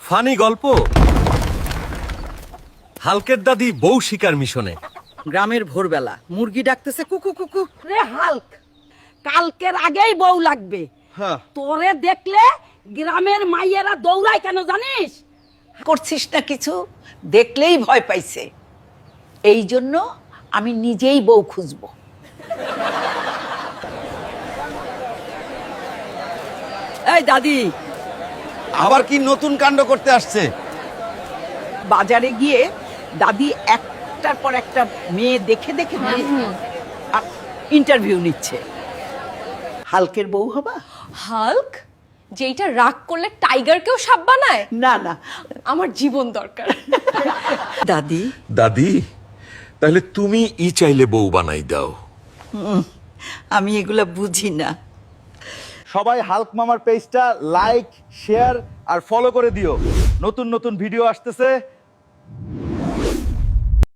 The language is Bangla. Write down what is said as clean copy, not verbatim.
ফানি গল্প হালকের দাদি বউ শিকার মিশনে। গ্রামের ভোরবেলা মুরগি ডাকতেছে কুকু কুকু। রে হাল্ক, কালকের আগেই বউ লাগবে। হ্যাঁ। তোরে দেখলে গ্রামের মাইয়েরা দৌড়ায় কেন জানিস? করছিস না কিছু, দেখলেই ভয় পাইছে। এই জন্য আমি নিজেই বউ খুঁজবো। এই দাদি, আবার কি নতুন কাণ্ড করতে আসছে? বাজারে গিয়ে দাদি একটার পর একটা মেয়ে দেখে দেখে ইন্টারভিউ নিচ্ছে। হালকের বউ হবা? হাল্ক যেইটা রাগ করলে টাইগারকেও সাপ বানায়, না না, আমার জীবন দরকার। দাদি দাদি, তাহলে তুমি চাইলে বউ বানাই দাও। আমি এগুলা বুঝি না। সবাই হাল্ক মামার পেজটা লাইক, শেয়ার আর ফলো করে দিও। নতুন নতুন ভিডিও আসতেছে,